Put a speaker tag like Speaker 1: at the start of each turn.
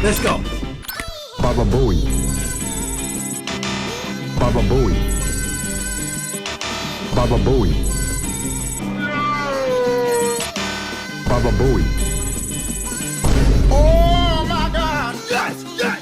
Speaker 1: Let's go.
Speaker 2: Baba Booey. Baba Booey. Baba Booey. Baba Booey.
Speaker 1: Oh my God! Yes, yes.